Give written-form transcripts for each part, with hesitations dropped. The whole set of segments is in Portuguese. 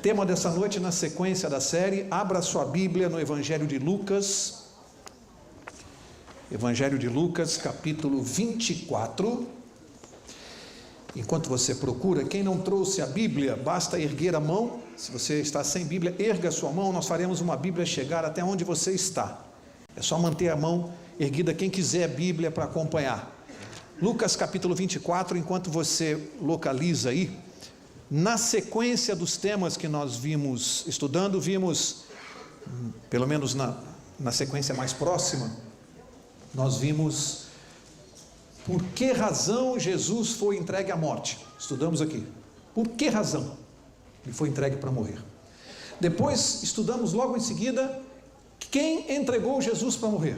Tema dessa noite, na sequência da série, abra sua Bíblia no Evangelho de Lucas. Evangelho de Lucas, capítulo 24. Enquanto você procura, quem não trouxe a Bíblia, basta erguer a mão. Se você está sem Bíblia, erga a sua mão, nós faremos uma Bíblia chegar até onde você está. É só manter a mão erguida, quem quiser a Bíblia para acompanhar. Lucas capítulo 24, enquanto você localiza aí, na sequência dos temas que nós vimos estudando, pelo menos na sequência mais próxima, nós vimos por que razão Jesus foi entregue à morte. Estudamos aqui. Por que razão ele foi entregue para morrer? Depois estudamos logo em seguida quem entregou Jesus para morrer.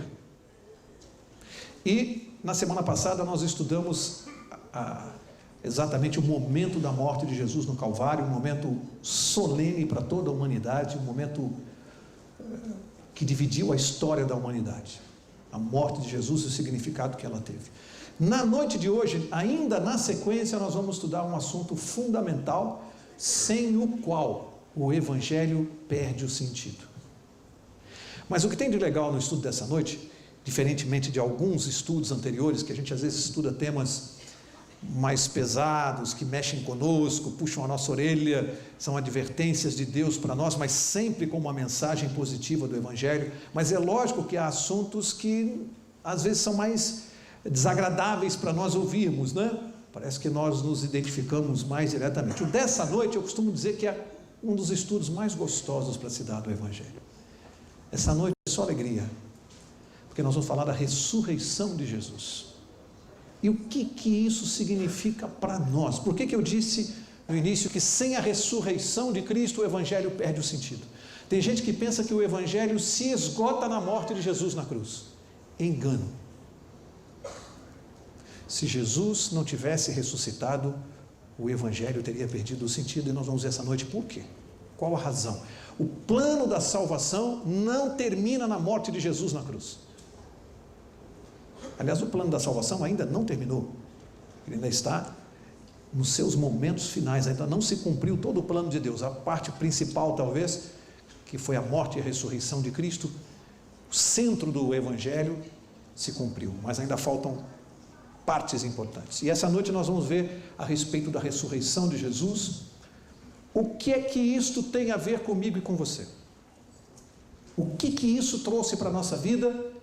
E na semana passada nós estudamos exatamente o momento da morte de Jesus no Calvário, um momento solene para toda a humanidade, um momento que dividiu a história da humanidade. A morte de Jesus e o significado que ela teve. Na noite de hoje, ainda na sequência, nós vamos estudar um assunto fundamental, sem o qual o Evangelho perde o sentido. Mas o que tem de legal no estudo dessa noite, diferentemente de alguns estudos anteriores, que a gente às vezes estuda temas mais pesados, que mexem conosco, puxam a nossa orelha, são advertências de Deus para nós, mas sempre com uma mensagem positiva do Evangelho. Mas é lógico que há assuntos que às vezes são mais desagradáveis para nós ouvirmos, né? Parece que nós nos identificamos mais diretamente. O dessa noite eu costumo dizer que é um dos estudos mais gostosos para se dar do Evangelho. Essa noite é só alegria, porque nós vamos falar da ressurreição de Jesus. E o que isso significa para nós? Por que eu disse no início que sem a ressurreição de Cristo o Evangelho perde o sentido? Tem gente que pensa que o Evangelho se esgota na morte de Jesus na cruz. Engano. Se Jesus não tivesse ressuscitado, o Evangelho teria perdido o sentido, e nós vamos ver essa noite por quê? Qual a razão? O plano da salvação não termina na morte de Jesus na cruz. Aliás, o plano da salvação ainda não terminou. Ele ainda está nos seus momentos finais, ainda não se cumpriu todo o plano de Deus. A parte principal, talvez, que foi a morte e a ressurreição de Cristo, o centro do Evangelho se cumpriu, mas ainda faltam partes importantes. E essa noite nós vamos ver a respeito da ressurreição de Jesus. O que é que isto tem a ver comigo e com você? O que isso trouxe para a nossa vida?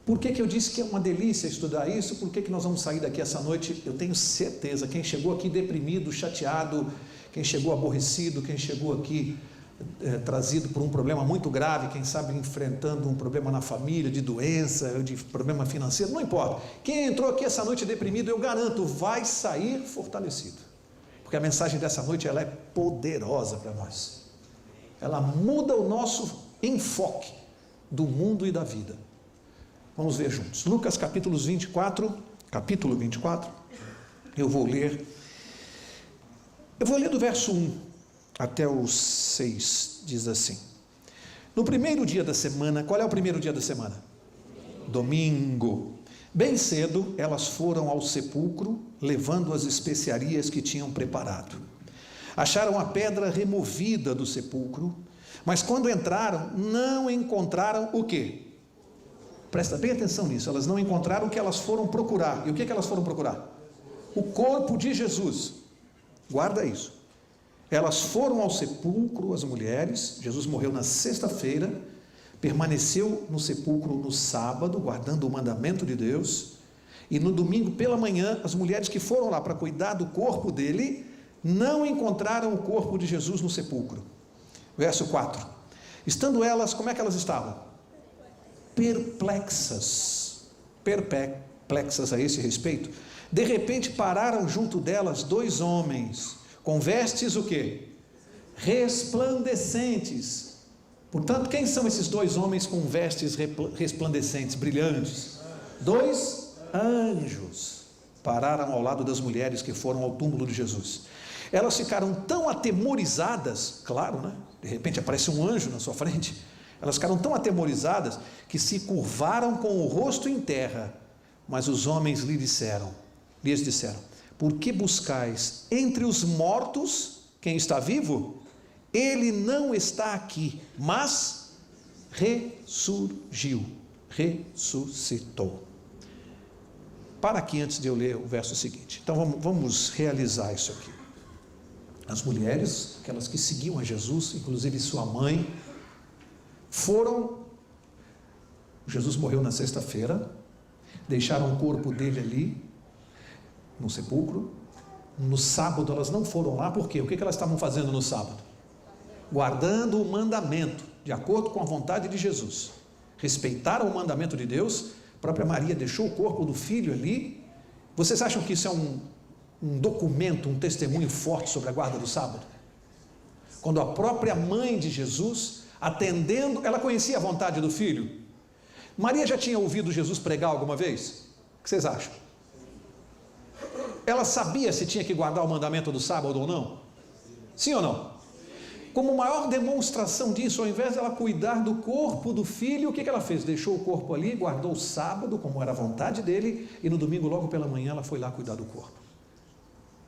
Por que eu disse que é uma delícia estudar isso? Por que nós vamos sair daqui essa noite? Eu tenho certeza, quem chegou aqui deprimido, chateado, quem chegou aborrecido, quem chegou aqui trazido por um problema muito grave, quem sabe enfrentando um problema na família, de doença, de problema financeiro, não importa. Quem entrou aqui essa noite deprimido, eu garanto, vai sair fortalecido. Porque a mensagem dessa noite ela é poderosa para nós. Ela muda o nosso enfoque do mundo e da vida. Vamos ver juntos. Lucas capítulo 24, eu vou ler do verso 1 até o 6, diz assim: no primeiro dia da semana, qual é o primeiro dia da semana? Domingo. Bem cedo, elas foram ao sepulcro, levando as especiarias que tinham preparado. Acharam a pedra removida do sepulcro, mas quando entraram, não encontraram o quê? Presta bem atenção nisso, elas não encontraram o que elas foram procurar. E o que elas foram procurar? O corpo de Jesus. Guarda isso. Elas foram ao sepulcro, as mulheres. Jesus morreu na sexta-feira, permaneceu no sepulcro no sábado, guardando o mandamento de Deus. E no domingo pela manhã, as mulheres que foram lá para cuidar do corpo dele, não encontraram o corpo de Jesus no sepulcro. Verso 4. Estando elas, como é que elas estavam? Perplexas a esse respeito. De repente pararam junto delas dois homens, com vestes o quê? Resplandecentes. Portanto, quem são esses dois homens com vestes resplandecentes, brilhantes? Dois anjos pararam ao lado das mulheres que foram ao túmulo de Jesus. Elas ficaram tão atemorizadas, claro, né? De repente aparece um anjo na sua frente. Elas ficaram tão atemorizadas que se curvaram com o rosto em terra. Mas os homens lhes disseram: por que buscais entre os mortos quem está vivo? ele não está aqui, mas ressurgiu, ressuscitou. Para aqui antes de eu ler o verso seguinte. Então vamos realizar isso aqui. As mulheres, aquelas que seguiam a Jesus, inclusive sua mãe, Jesus morreu na sexta-feira, deixaram o corpo dele ali, no sepulcro. No sábado elas não foram lá, por quê? O que elas estavam fazendo no sábado? Guardando o mandamento, de acordo com a vontade de Jesus. Respeitaram o mandamento de Deus. A própria Maria deixou o corpo do filho ali. Vocês acham que isso é um documento, um testemunho forte sobre a guarda do sábado? Quando a própria mãe de Jesus, atendendo, ela conhecia a vontade do filho. Maria já tinha ouvido Jesus pregar alguma vez? O que vocês acham? Ela sabia se tinha que guardar o mandamento do sábado ou não? Sim ou não? Como maior demonstração disso, ao invés de ela cuidar do corpo do filho, o que ela fez? Deixou o corpo ali, guardou o sábado, como era a vontade dele, e no domingo, logo pela manhã, ela foi lá cuidar do corpo.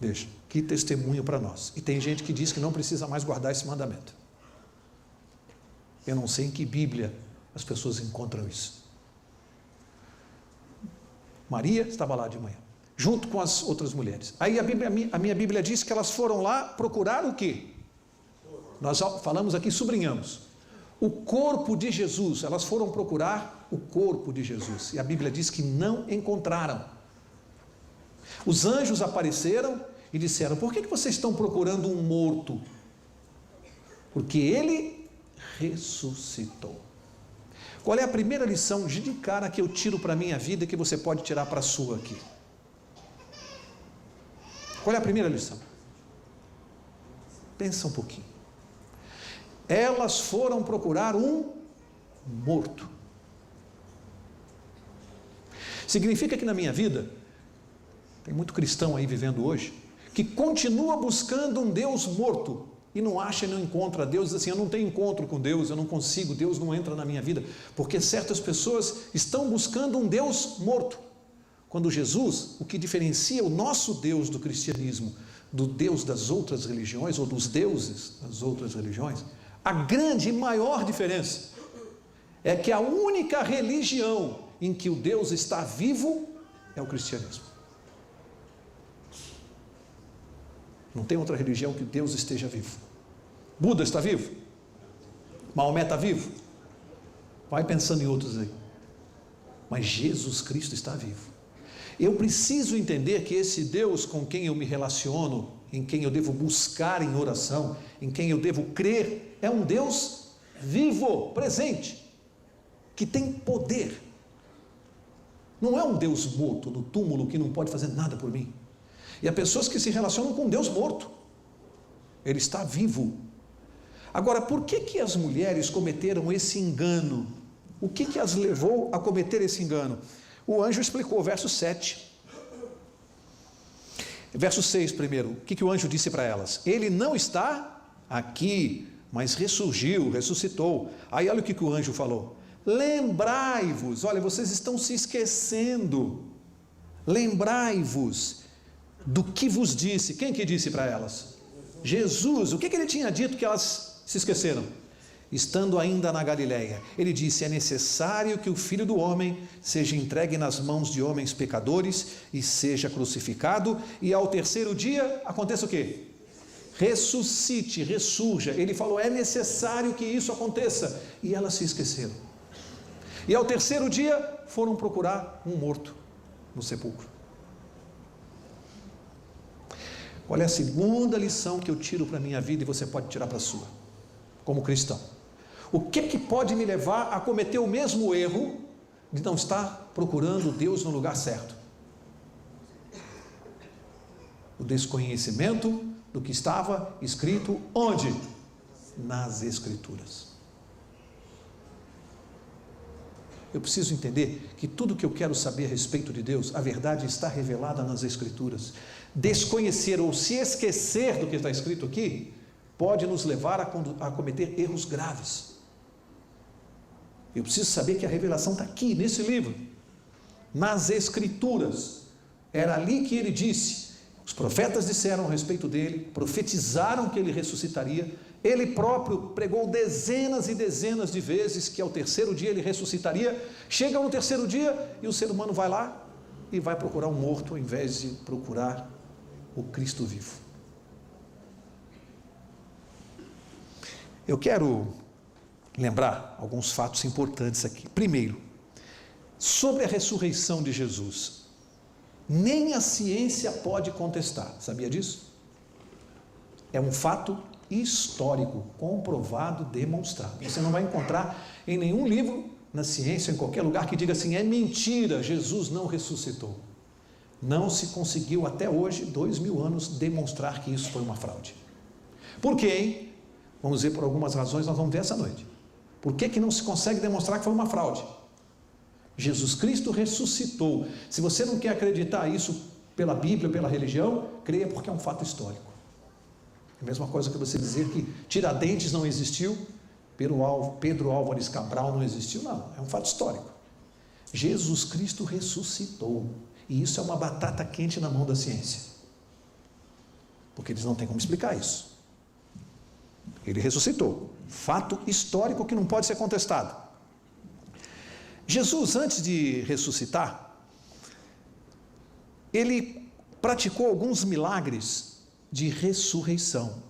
Veja, que testemunho para nós. E tem gente que diz que não precisa mais guardar esse mandamento. Eu não sei em que Bíblia as pessoas encontram isso. Maria estava lá de manhã, junto com as outras mulheres. Aí a minha Bíblia diz que elas foram lá procurar o quê? Nós falamos aqui, sublinhamos. O corpo de Jesus. Elas foram procurar o corpo de Jesus. E a Bíblia diz que não encontraram. Os anjos apareceram e disseram: por que vocês estão procurando um morto? Porque ele ressuscitou. Qual é a primeira lição de cara que eu tiro para a minha vida e que você pode tirar para a sua aqui? Qual é a primeira lição? Pensa um pouquinho. Elas foram procurar um morto. Significa que na minha vida, tem muito cristão aí vivendo hoje, que continua buscando um Deus morto, e não acha e não encontra Deus, diz assim: eu não tenho encontro com Deus, eu não consigo, Deus não entra na minha vida, porque certas pessoas estão buscando um Deus morto. Quando Jesus, o que diferencia o nosso Deus do cristianismo, do Deus das outras religiões, ou dos deuses das outras religiões, a grande e maior diferença é que a única religião em que o Deus está vivo é o cristianismo. Não tem outra religião que Deus esteja vivo. Buda está vivo? Maomé está vivo? Vai pensando em outros aí. Mas Jesus Cristo está vivo. Eu preciso entender que esse Deus com quem eu me relaciono, em quem eu devo buscar em oração, em quem eu devo crer, é um Deus vivo, presente, que tem poder. Não é um Deus morto no túmulo que não pode fazer nada por mim. E há pessoas que se relacionam com um Deus morto. Ele está vivo. Agora, por que as mulheres cometeram esse engano? O que as levou a cometer esse engano? O anjo explicou, verso 7. Verso 6 primeiro, o que o anjo disse para elas? Ele não está aqui, mas ressurgiu, ressuscitou. Aí olha o que o anjo falou: lembrai-vos, olha, vocês estão se esquecendo, lembrai-vos do que vos disse. Quem que disse para elas? Jesus. O que ele tinha dito que elas se esqueceram? Estando ainda na Galileia, ele disse: é necessário que o Filho do Homem seja entregue nas mãos de homens pecadores e seja crucificado, e ao terceiro dia aconteça o quê? Ressuscite, ressurja. Ele falou: é necessário que isso aconteça, e elas se esqueceram. E ao terceiro dia foram procurar um morto no sepulcro. Qual é a segunda lição que eu tiro para a minha vida e você pode tirar para a sua, como cristão? O que pode me levar a cometer o mesmo erro de não estar procurando Deus no lugar certo? O desconhecimento do que estava escrito onde? Nas Escrituras. Eu preciso entender que tudo que eu quero saber a respeito de Deus, a verdade está revelada nas Escrituras. Desconhecer ou se esquecer do que está escrito aqui, pode nos levar a cometer erros graves. Eu preciso saber que a revelação está aqui, nesse livro, nas Escrituras. Era ali que ele disse: Os profetas disseram a respeito dele, profetizaram que ele ressuscitaria. Ele próprio pregou dezenas e dezenas de vezes que ao terceiro dia ele ressuscitaria. Chega no terceiro dia e o ser humano vai lá e vai procurar um morto ao invés de procurar o Cristo vivo. Eu quero lembrar alguns fatos importantes aqui. Primeiro, sobre a ressurreição de Jesus. Nem a ciência pode contestar. Sabia disso? É um fato histórico, comprovado, demonstrado. Você não vai encontrar em nenhum livro, na ciência, em qualquer lugar, que diga assim: é mentira, Jesus não ressuscitou. Não se conseguiu até hoje, 2000 anos, demonstrar que isso foi uma fraude. Por quê, hein? Vamos ver por algumas razões, nós vamos ver essa noite. Por que não se consegue demonstrar que foi uma fraude? Jesus Cristo ressuscitou. Se você não quer acreditar isso pela Bíblia, pela religião, creia porque é um fato histórico. É a mesma coisa que você dizer que Tiradentes não existiu, Pedro Álvares Cabral não existiu, não. É um fato histórico. Jesus Cristo ressuscitou. E isso é uma batata quente na mão da ciência. Porque eles não têm como explicar isso. Ele ressuscitou. Fato histórico que não pode ser contestado. Jesus, antes de ressuscitar, ele praticou alguns milagres de ressurreição.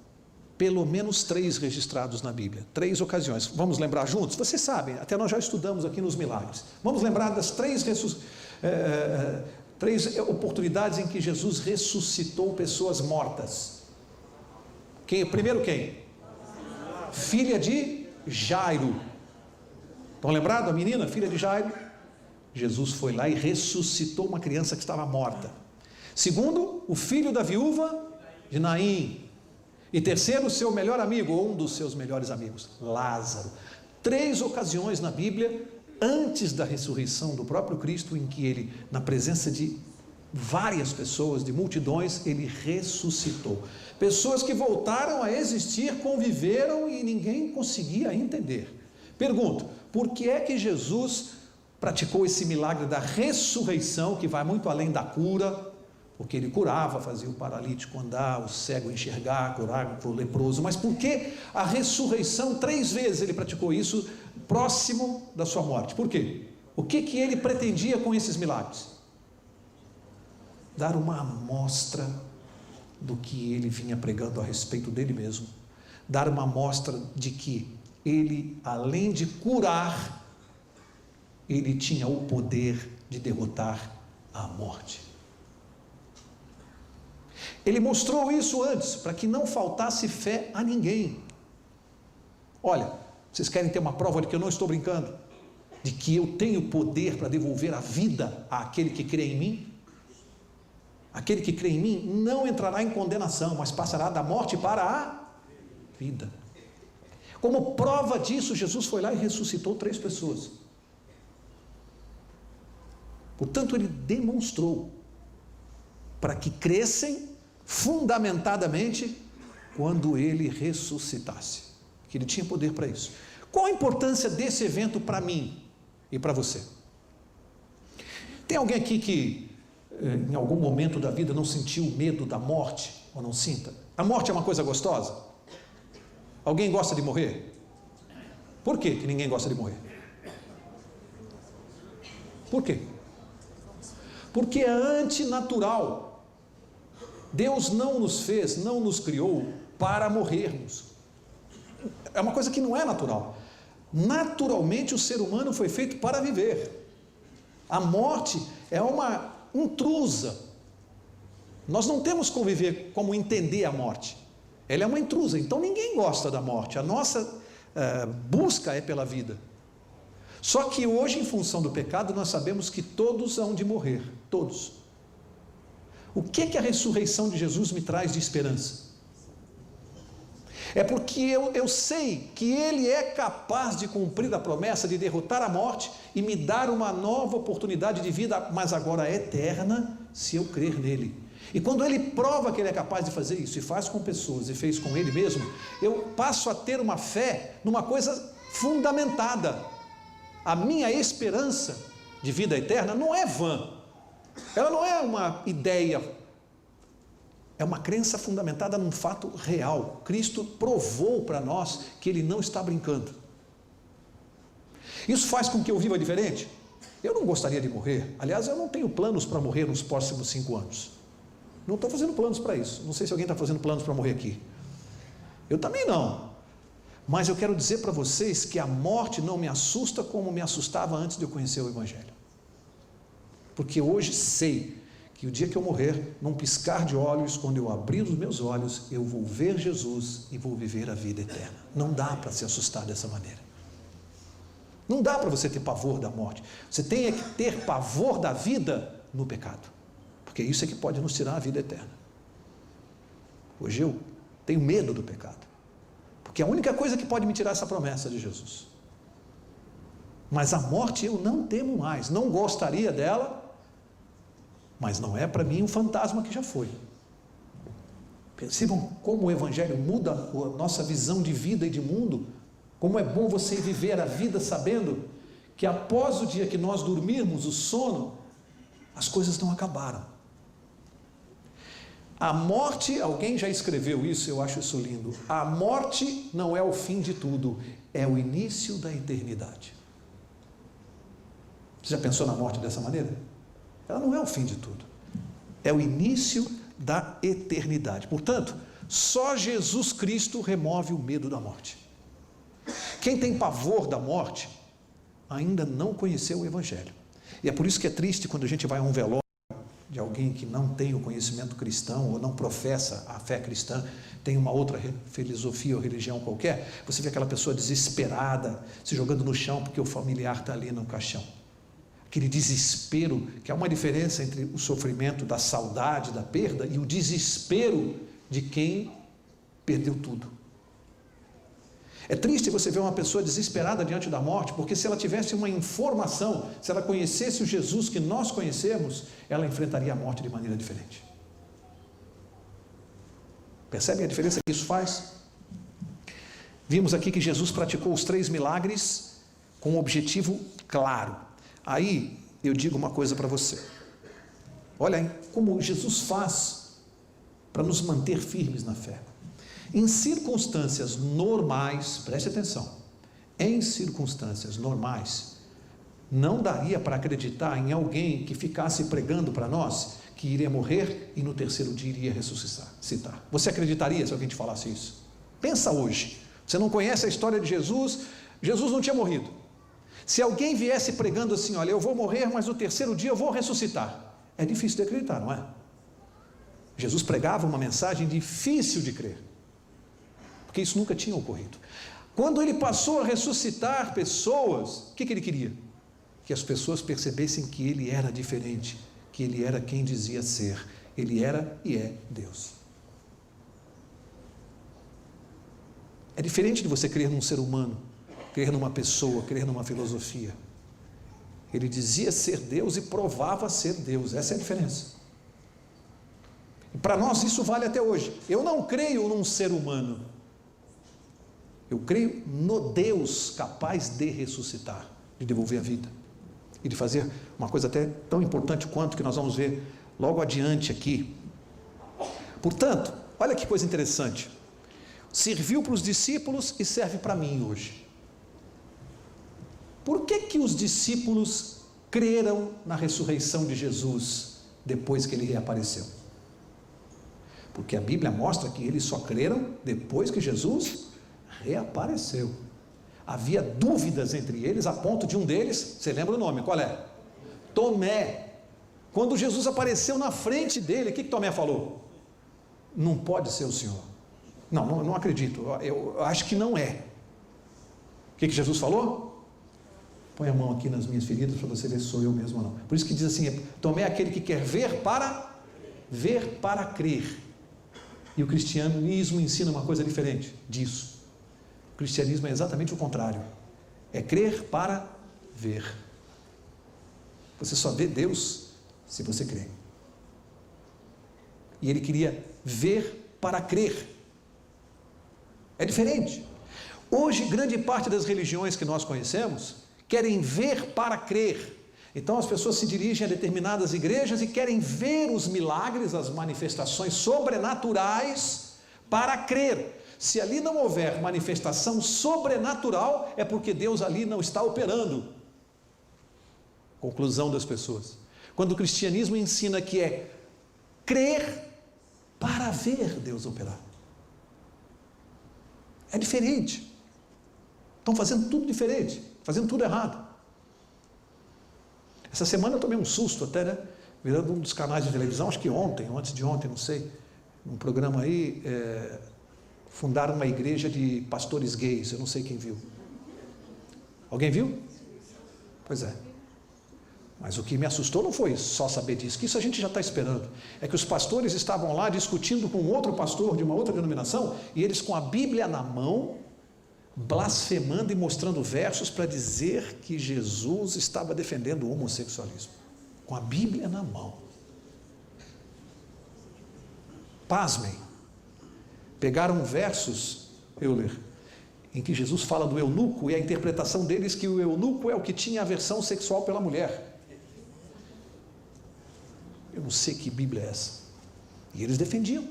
Pelo menos 3 registrados na Bíblia. 3 ocasiões. Vamos lembrar juntos? Vocês sabem, até nós já estudamos aqui nos milagres. Vamos lembrar das 3 oportunidades em que Jesus ressuscitou pessoas mortas. Primeiro quem? Filha de Jairo. Estão lembrados da menina, filha de Jairo? Jesus foi lá e ressuscitou uma criança que estava morta. Segundo, o filho da viúva de Naim. E terceiro, o seu melhor amigo, ou um dos seus melhores amigos, Lázaro. 3 ocasiões na Bíblia, antes da ressurreição do próprio Cristo, em que ele, na presença de várias pessoas, de multidões, ele ressuscitou. Pessoas que voltaram a existir, conviveram e ninguém conseguia entender. Pergunto, por que é que Jesus praticou esse milagre da ressurreição, que vai muito além da cura? Porque ele curava, fazia o paralítico andar, o cego enxergar, curava o leproso. Mas por que a ressurreição? 3 vezes ele praticou isso próximo da sua morte. Por quê? O que ele pretendia com esses milagres? Dar uma amostra do que ele vinha pregando a respeito dele mesmo. Dar uma amostra de que ele, além de curar, ele tinha o poder de derrotar a morte. Ele mostrou isso antes, para que não faltasse fé a ninguém. Olha, vocês querem ter uma prova de que eu não estou brincando? De que eu tenho poder para devolver a vida àquele que crê em mim? Aquele que crê em mim não entrará em condenação, mas passará da morte para a vida. Como prova disso, Jesus foi lá e ressuscitou 3 pessoas. Portanto, ele demonstrou para que crescem fundamentadamente quando ele ressuscitasse, que ele tinha poder para isso. Qual a importância desse evento para mim e para você? Tem alguém aqui que em algum momento da vida não sentiu medo da morte, ou não sinta? A morte é uma coisa gostosa? Alguém gosta de morrer? Por que ninguém gosta de morrer? Por quê? Porque é antinatural. Deus não nos fez, não nos criou para morrermos. É uma coisa que não é natural. Naturalmente o ser humano foi feito para viver. A morte é uma intrusa. Nós não temos como viver, como entender a morte. Ela é uma intrusa, então ninguém gosta da morte. A nossa busca é pela vida. Só que hoje, em função do pecado, nós sabemos que todos hão de morrer. Todos. O que a ressurreição de Jesus me traz de esperança? É porque eu sei que Ele é capaz de cumprir a promessa de derrotar a morte e me dar uma nova oportunidade de vida, mas agora eterna, se eu crer nele. E quando Ele prova que Ele é capaz de fazer isso, e faz com pessoas, e fez com Ele mesmo, eu passo a ter uma fé numa coisa fundamentada. A minha esperança de vida eterna não é vã. Ela não é uma ideia É uma crença fundamentada num fato real. Cristo provou para nós que Ele não está brincando. Isso faz com que eu viva diferente? Eu não gostaria de morrer. Aliás, eu não tenho planos para morrer nos próximos 5 anos. Não estou fazendo planos para isso. Não sei se alguém está fazendo planos para morrer aqui. Eu também não. Mas eu quero dizer para vocês que a morte não me assusta como me assustava antes de eu conhecer o Evangelho. Porque hoje sei que o dia que eu morrer, num piscar de olhos, quando eu abrir os meus olhos, eu vou ver Jesus e vou viver a vida eterna. Não dá para se assustar dessa maneira. Não dá para você ter pavor da morte. Você tem que ter pavor da vida no pecado. Porque isso é que pode nos tirar a vida eterna. Hoje eu tenho medo do pecado. Porque é a única coisa que pode me tirar essa promessa de Jesus. Mas a morte eu não temo mais. Não gostaria dela, mas não é para mim um fantasma que já foi. Percebam como o Evangelho muda a nossa visão de vida e de mundo. Como é bom você viver a vida sabendo que após o dia que nós dormirmos, o sono, as coisas não acabaram. A morte, alguém já escreveu isso, eu acho isso lindo. A morte não é o fim de tudo, é o início da eternidade. Você já pensou na morte dessa maneira? Ela não é o fim de tudo, é o início da eternidade. Portanto, só Jesus Cristo remove o medo da morte. Quem tem pavor da morte ainda não conheceu o Evangelho. E é por isso que é triste quando a gente vai a um velório de alguém que não tem o conhecimento cristão ou não professa a fé cristã, tem uma outra filosofia ou religião qualquer, você vê aquela pessoa desesperada, se jogando no chão porque o familiar está ali no caixão. Aquele desespero, que há uma diferença entre o sofrimento da saudade, da perda, e o desespero de quem perdeu tudo. É triste você ver uma pessoa desesperada diante da morte, porque se ela tivesse uma informação, se ela conhecesse o Jesus que nós conhecemos, ela enfrentaria a morte de maneira diferente. Percebem a diferença que isso faz? Vimos aqui que Jesus praticou os 3 milagres com um objetivo claro. Aí eu digo uma coisa para você. Olha aí como Jesus faz para nos manter firmes na fé. Em circunstâncias normais, preste atenção, em circunstâncias normais, não daria para acreditar em alguém que ficasse pregando para nós que iria morrer e no 3º dia iria ressuscitar. Você acreditaria se alguém te falasse isso? Pensa hoje, você não conhece a história de Jesus, Jesus não tinha morrido. Se alguém viesse pregando assim, olha, eu vou morrer, mas no 3º dia eu vou ressuscitar, é difícil de acreditar, não é? Jesus pregava uma mensagem difícil de crer, porque isso nunca tinha ocorrido. Quando ele passou a ressuscitar pessoas, o que ele queria? Que as pessoas percebessem que ele era diferente, que ele era quem dizia ser, ele era e é Deus. É diferente de você crer num ser humano, crer numa pessoa, crer numa filosofia. Ele dizia ser Deus e provava ser Deus, essa é a diferença. E para nós isso vale até hoje. Eu não creio num ser humano, eu creio no Deus capaz de ressuscitar, de devolver a vida e de fazer uma coisa até tão importante quanto que nós vamos ver logo adiante aqui. Portanto, olha que coisa interessante, serviu para os discípulos e serve para mim hoje. Por que os discípulos creram na ressurreição de Jesus depois que ele reapareceu? Porque a Bíblia mostra que eles só creram depois que Jesus reapareceu. Havia dúvidas entre eles, a ponto de um deles, você lembra o nome, qual é? Tomé. Quando Jesus apareceu na frente dele, o que Tomé falou? Não pode ser o Senhor. Não acredito, eu acho que não é. O que Jesus falou? Põe a mão aqui nas minhas feridas para você ver se sou eu mesmo ou não. Por isso que diz assim, Tomé é aquele que quer ver para crer. E o cristianismo ensina uma coisa diferente disso. O cristianismo é exatamente o contrário. É crer para ver. Você só vê Deus se você crê. E ele queria ver para crer. É diferente. Hoje, grande parte das religiões que nós conhecemos querem ver para crer. Então as pessoas se dirigem a determinadas igrejas e querem ver os milagres, as manifestações sobrenaturais para crer. Se ali não houver manifestação sobrenatural, é porque Deus ali não está operando. Conclusão das pessoas. Quando o cristianismo ensina que é crer para ver Deus operar. É diferente. Estão fazendo tudo diferente, fazendo tudo errado. Essa semana eu tomei um susto até, né? Virando um dos canais de televisão, acho que ontem, ou antes de ontem, não sei, num programa aí, fundaram uma igreja de pastores gays, eu não sei quem viu. Alguém viu? Pois é. Mas o que me assustou não foi só saber disso, que isso a gente já está esperando. É que os pastores estavam lá discutindo com outro pastor de uma outra denominação, e eles com a Bíblia na mão, blasfemando e mostrando versos para dizer que Jesus estava defendendo o homossexualismo. Com a Bíblia na mão. Pasmem. Pegaram versos, Euler, em que Jesus fala do eunuco e a interpretação deles que o eunuco é o que tinha aversão sexual pela mulher. Eu não sei que Bíblia é essa. E eles defendiam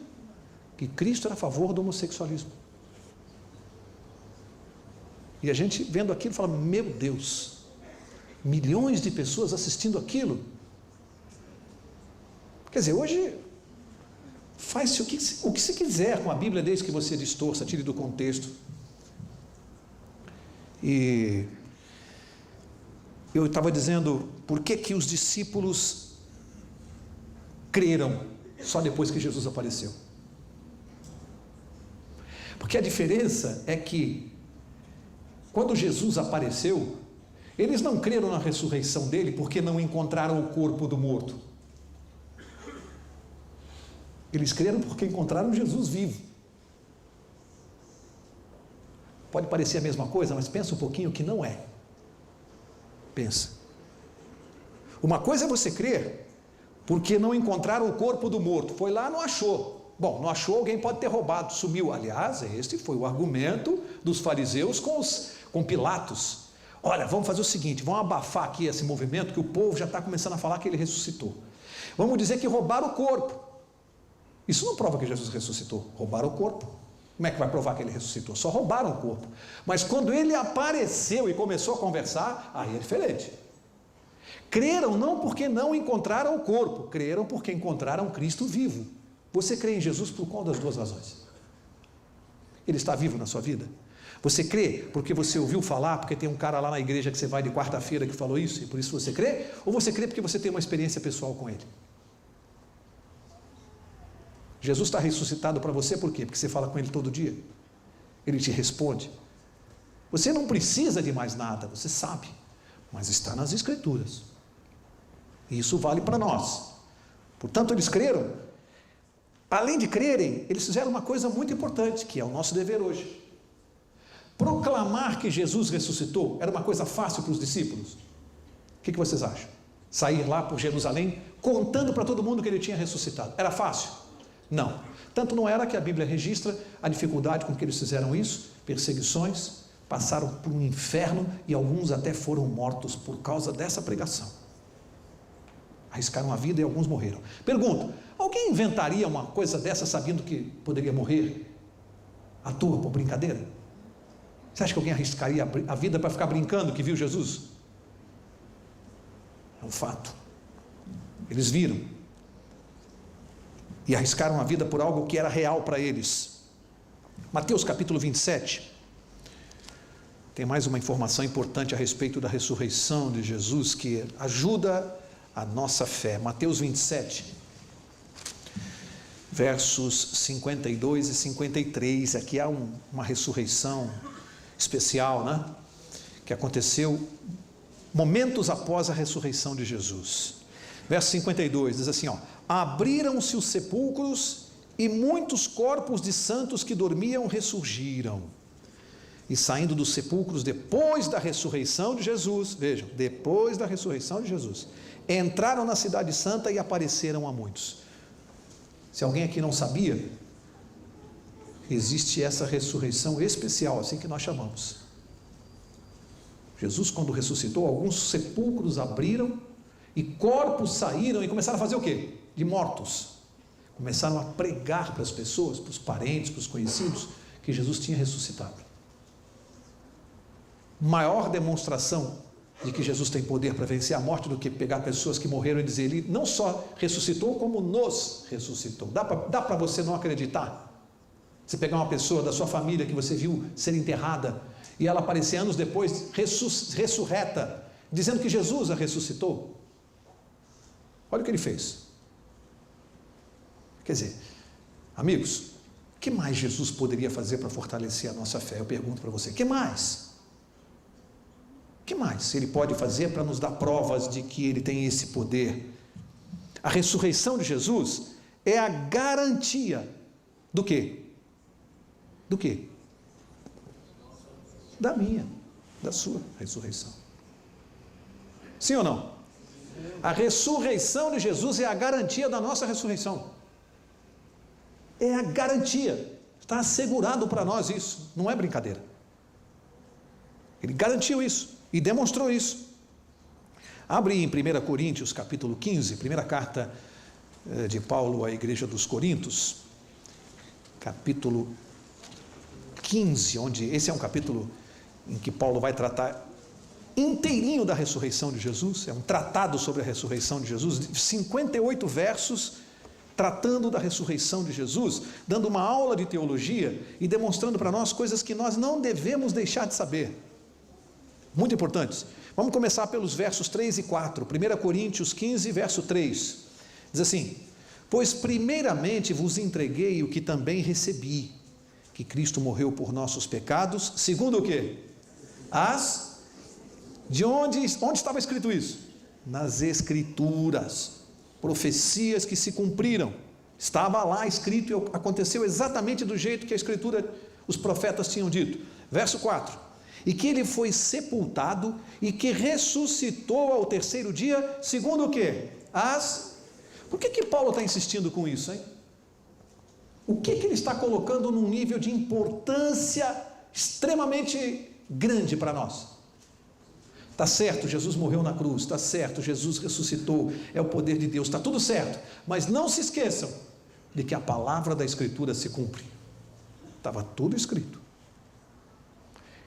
que Cristo era a favor do homossexualismo. E a gente vendo aquilo fala, meu Deus, milhões de pessoas assistindo aquilo. Quer dizer, hoje faz-se o que se quiser com a Bíblia, desde que você distorça, tire do contexto. E eu estava dizendo, por que os discípulos creram só depois que Jesus apareceu? Porque a diferença é que quando Jesus apareceu, eles não creram na ressurreição dele porque não encontraram o corpo do morto. Eles creram porque encontraram Jesus vivo. Pode parecer a mesma coisa, mas pensa um pouquinho que não é. Pensa. Uma coisa é você crer porque não encontraram o corpo do morto. Foi lá, não achou. Bom, não achou, alguém pode ter roubado, sumiu. Aliás, este foi o argumento dos fariseus com Pilatos. Olha, vamos fazer o seguinte, vamos abafar aqui esse movimento, que o povo já está começando a falar que ele ressuscitou. Vamos dizer que roubaram o corpo. Isso não prova que Jesus ressuscitou. Roubaram o corpo. Como é que vai provar que ele ressuscitou? Só roubaram o corpo. Mas quando ele apareceu e começou a conversar, aí é diferente. Creram não porque não encontraram o corpo, creram porque encontraram Cristo vivo. Você crê em Jesus por qual das duas razões? Ele está vivo na sua vida? Você crê porque você ouviu falar, porque tem um cara lá na igreja que você vai de quarta-feira que falou isso, e por isso você crê? Ou você crê porque você tem uma experiência pessoal com ele? Jesus está ressuscitado para você por quê? Porque você fala com ele todo dia. Ele te responde. Você não precisa de mais nada, você sabe, mas está nas Escrituras. E isso vale para nós. Portanto, eles creram. Além de crerem, eles fizeram uma coisa muito importante, que é o nosso dever hoje. Proclamar que Jesus ressuscitou era uma coisa fácil para os discípulos. O que vocês acham? Sair lá por Jerusalém, contando para todo mundo que ele tinha ressuscitado. Era fácil? Não. Tanto não era que a Bíblia registra a dificuldade com que eles fizeram isso, perseguições, passaram por um inferno e alguns até foram mortos por causa dessa pregação. Arriscaram a vida e alguns morreram. Pergunto, alguém inventaria uma coisa dessa sabendo que poderia morrer à toa por brincadeira? Você acha que alguém arriscaria a vida para ficar brincando que viu Jesus? É um fato. Eles viram e arriscaram a vida por algo que era real para eles. Mateus capítulo 27 tem mais uma informação importante a respeito da ressurreição de Jesus que ajuda a nossa fé. Mateus 27 versos 52 e 53, aqui há uma ressurreição especial, né? Que aconteceu momentos após a ressurreição de Jesus. Verso 52 diz assim, abriram-se os sepulcros e muitos corpos de santos que dormiam ressurgiram. E saindo dos sepulcros depois da ressurreição de Jesus, vejam, depois da ressurreição de Jesus, entraram na cidade santa e apareceram a muitos. Se alguém aqui não sabia, existe essa ressurreição especial, assim que nós chamamos. Jesus, quando ressuscitou, alguns sepulcros abriram E corpos saíram e começaram a fazer o quê? De mortos. Começaram a pregar para as pessoas, para os parentes, para os conhecidos, que Jesus tinha ressuscitado. Maior demonstração de que Jesus tem poder para vencer a morte do que pegar pessoas que morreram e dizer, ele não só ressuscitou, como nos ressuscitou. Dá para você não acreditar? Você pegar uma pessoa da sua família que você viu ser enterrada e ela aparecer anos depois ressurreta, dizendo que Jesus a ressuscitou. Olha o que ele fez. Quer dizer, amigos, o que mais Jesus poderia fazer para fortalecer a nossa fé? Eu pergunto para você, o que mais? O que mais ele pode fazer para nos dar provas de que ele tem esse poder? A ressurreição de Jesus é a garantia do quê? Do quê? Da minha, da sua ressurreição. Sim ou não? A ressurreição de Jesus é a garantia da nossa ressurreição. É a garantia. Está assegurado para nós isso. Não é brincadeira. Ele garantiu isso e demonstrou isso. Abre em 1 Coríntios capítulo 15, primeira carta de Paulo à igreja dos Coríntios, capítulo 15, onde esse é um capítulo em que Paulo vai tratar inteirinho da ressurreição de Jesus, é um tratado sobre a ressurreição de Jesus, 58 versos, tratando da ressurreição de Jesus, dando uma aula de teologia e demonstrando para nós coisas que nós não devemos deixar de saber, muito importantes. Vamos começar pelos versos 3 e 4, 1 Coríntios 15, verso 3, diz assim, pois primeiramente vos entreguei o que também recebi, que Cristo morreu por nossos pecados, segundo o quê? De onde estava escrito isso? Nas Escrituras, profecias que se cumpriram, estava lá escrito e aconteceu exatamente do jeito que a Escritura, os profetas tinham dito. Verso 4, e que ele foi sepultado e que ressuscitou ao terceiro dia, segundo o quê? Por que Paulo está insistindo com isso, hein? O que ele está colocando num nível de importância extremamente grande para nós? Está certo, Jesus morreu na cruz, está certo, Jesus ressuscitou, é o poder de Deus, está tudo certo, mas não se esqueçam de que a palavra da Escritura se cumpre. Estava tudo escrito.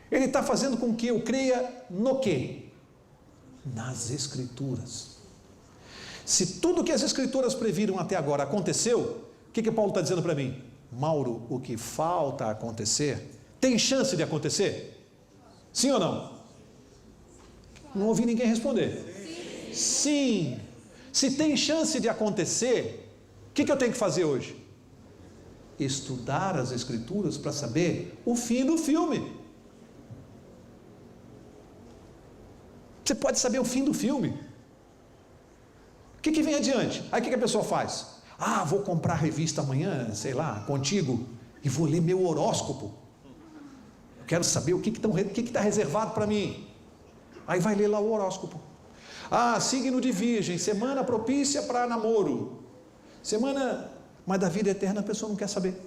Ele está fazendo com que eu creia no quê? Nas Escrituras. Se tudo que as Escrituras previram até agora aconteceu, o que Paulo está dizendo para mim? Mauro, o que falta acontecer, tem chance de acontecer? Sim ou não? Não ouvi ninguém responder. Sim. Se tem chance de acontecer, o que eu tenho que fazer hoje? Estudar as Escrituras para saber o fim do filme. Você pode saber o fim do filme. O que vem adiante? Aí o que a pessoa faz? Vou comprar a revista amanhã, sei lá, contigo, e vou ler meu horóscopo. Eu quero saber o que está reservado para mim. Aí vai ler lá o horóscopo. Signo de Virgem, semana propícia para namoro. Mas da vida eterna a pessoa não quer saber.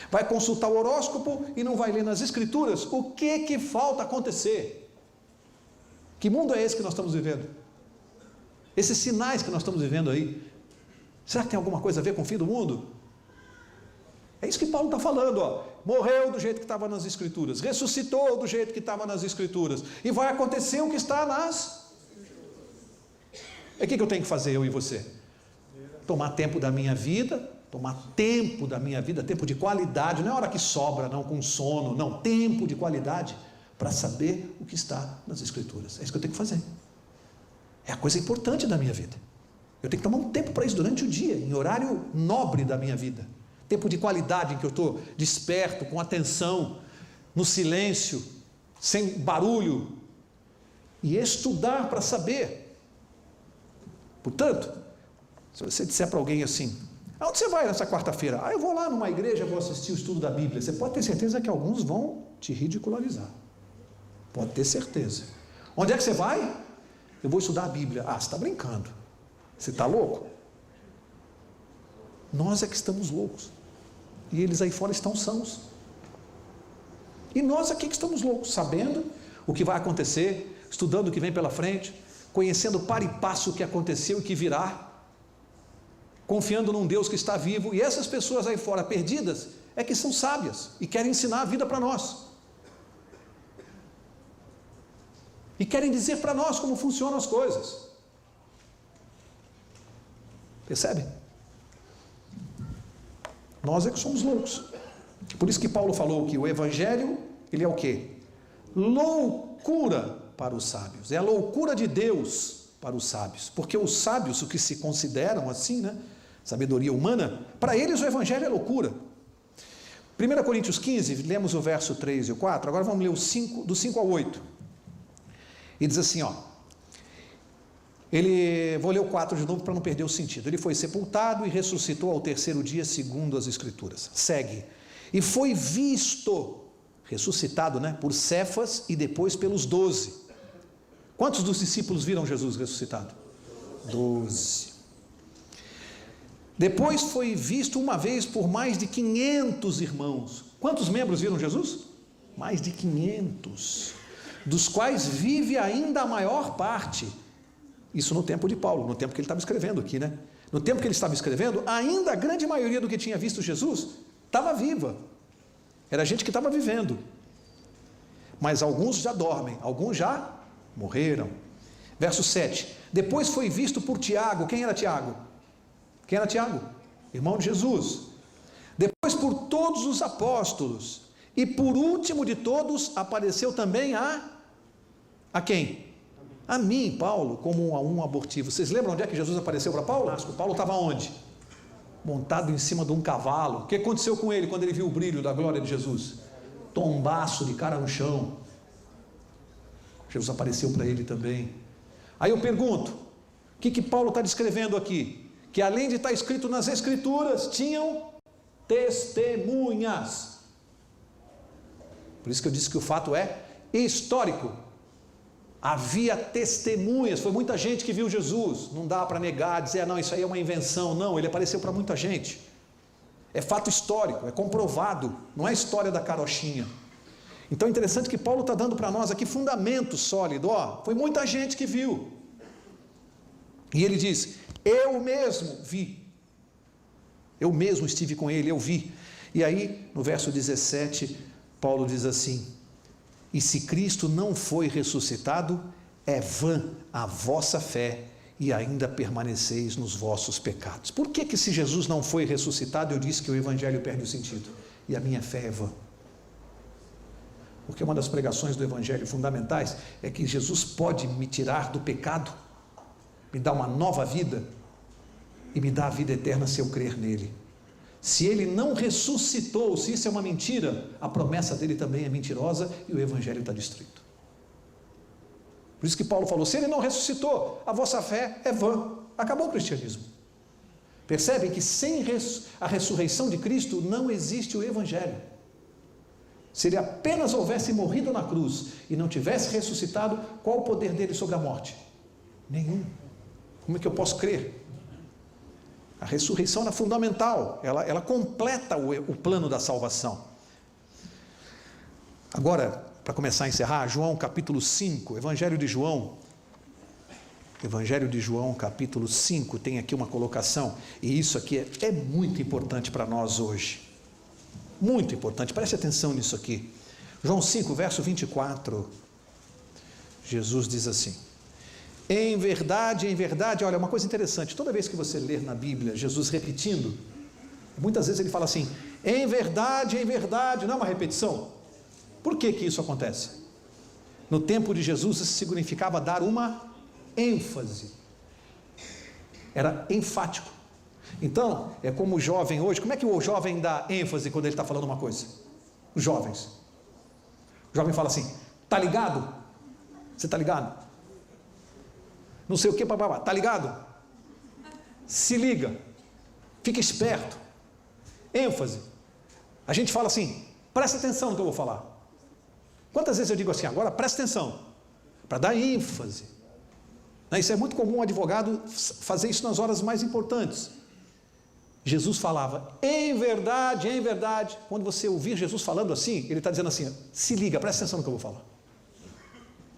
Vai consultar o horóscopo e não vai ler nas Escrituras o que falta acontecer. Que mundo é esse que nós estamos vivendo? Esses sinais que nós estamos vivendo aí, será que tem alguma coisa a ver com o fim do mundo? É isso que Paulo está falando, morreu do jeito que estava nas Escrituras, ressuscitou do jeito que estava nas Escrituras, e vai acontecer o que está nas... O que eu tenho que fazer, eu e você? Tomar tempo da minha vida, tempo de qualidade, não é hora que sobra, não, com sono, não, tempo de qualidade, para saber o que está nas Escrituras. É isso que eu tenho que fazer. É a coisa importante da minha vida. Eu tenho que tomar um tempo para isso durante o dia, em horário nobre da minha vida. Tempo de qualidade em que eu estou desperto, com atenção, no silêncio, sem barulho, e estudar para saber. Portanto, se você disser para alguém assim, aonde você vai nessa quarta-feira? Eu vou lá numa igreja, vou assistir o estudo da Bíblia. Você pode ter certeza que alguns vão te ridicularizar. Pode ter certeza. Onde é que você vai? Eu vou estudar a Bíblia. Você está brincando. Você está louco? Nós é que estamos loucos. E eles aí fora estão sãos. E nós aqui que estamos loucos, sabendo o que vai acontecer, estudando o que vem pela frente, conhecendo para e passo o que aconteceu e que virá, confiando num Deus que está vivo, e essas pessoas aí fora perdidas, é que são sábias, e querem ensinar a vida para nós, e querem dizer para nós como funcionam as coisas, percebe? Nós é que somos loucos, por isso que Paulo falou que o Evangelho, ele é o quê? Loucura para os sábios, é a loucura de Deus para os sábios, porque os sábios, o que se consideram assim, né, sabedoria humana, para eles o Evangelho é loucura. 1 Coríntios 15, lemos o verso 3 e o 4, agora vamos ler o 5, do 5 ao 8, e diz assim, ó, vou ler o 4 de novo para não perder o sentido, ele foi sepultado e ressuscitou ao terceiro dia, segundo as Escrituras, segue, e foi visto, ressuscitado, né, por Cefas e depois pelos 12, quantos dos discípulos viram Jesus ressuscitado? 12, depois foi visto uma vez por mais de 500 irmãos, quantos membros viram Jesus? Mais de 500, dos quais vive ainda a maior parte, isso no tempo de Paulo, no tempo que ele estava escrevendo aqui, né? No tempo que ele estava escrevendo, ainda a grande maioria do que tinha visto Jesus estava viva, era gente que estava vivendo, mas alguns já dormem, alguns já morreram. Verso 7, depois foi visto por Tiago, quem era Tiago? Quem era Tiago? Irmão de Jesus. Depois por todos os apóstolos, e por último de todos apareceu também a quem? A mim, Paulo, como um abortivo. Vocês lembram onde é que Jesus apareceu para Paulo? Paulo estava onde? Montado em cima de um cavalo. O que aconteceu com ele quando ele viu o brilho da glória de Jesus? Tombaço, de cara no chão. Jesus apareceu para ele também. Aí eu pergunto, o que Paulo está descrevendo aqui? Que além de estar escrito nas Escrituras, tinham testemunhas. Por isso que eu disse que o fato é histórico. Havia testemunhas, foi muita gente que viu Jesus, não dá para negar, dizer, não, isso aí é uma invenção, não, ele apareceu para muita gente, é fato histórico, é comprovado, não é história da carochinha. Então é interessante que Paulo está dando para nós aqui fundamento sólido, ó, foi muita gente que viu, e ele diz, eu mesmo vi, eu mesmo estive com ele, eu vi. E aí no verso 17, Paulo diz assim, e se Cristo não foi ressuscitado, é vã a vossa fé e ainda permaneceis nos vossos pecados. Por que se Jesus não foi ressuscitado, eu disse que o Evangelho perde o sentido e a minha fé é vã? Porque uma das pregações do Evangelho fundamentais é que Jesus pode me tirar do pecado, me dar uma nova vida e me dar a vida eterna se eu crer nele. Se ele não ressuscitou, se isso é uma mentira, a promessa dele também é mentirosa e o Evangelho está destruído. Por isso que Paulo falou, se ele não ressuscitou, a vossa fé é vã, acabou o cristianismo. Percebem que sem a ressurreição de Cristo não existe o Evangelho. Se ele apenas houvesse morrido na cruz e não tivesse ressuscitado, qual o poder dele sobre a morte? Nenhum. Como é que eu posso crer? A ressurreição é fundamental, ela completa o plano da salvação. Agora, para começar a encerrar, João capítulo 5, Evangelho de João, capítulo 5, tem aqui uma colocação, e isso aqui é muito importante para nós hoje, muito importante, preste atenção nisso aqui. João 5, verso 24, Jesus diz assim, em verdade, olha, uma coisa interessante, toda vez que você ler na Bíblia, Jesus repetindo, muitas vezes ele fala assim, em verdade, não é uma repetição? Por que isso acontece? No tempo de Jesus, isso significava dar uma ênfase, era enfático. Então, é como o jovem hoje, como é que o jovem dá ênfase quando ele está falando uma coisa? Os jovens. O jovem fala assim, tá ligado? Você está ligado? Não sei o que, papapá, tá ligado? Se liga, fica esperto, ênfase. A gente fala assim, presta atenção no que eu vou falar. Quantas vezes eu digo assim, agora presta atenção, para dar ênfase. Isso é muito comum um advogado fazer isso nas horas mais importantes. Jesus falava, em verdade, quando você ouvir Jesus falando assim, ele está dizendo assim, se liga, presta atenção no que eu vou falar.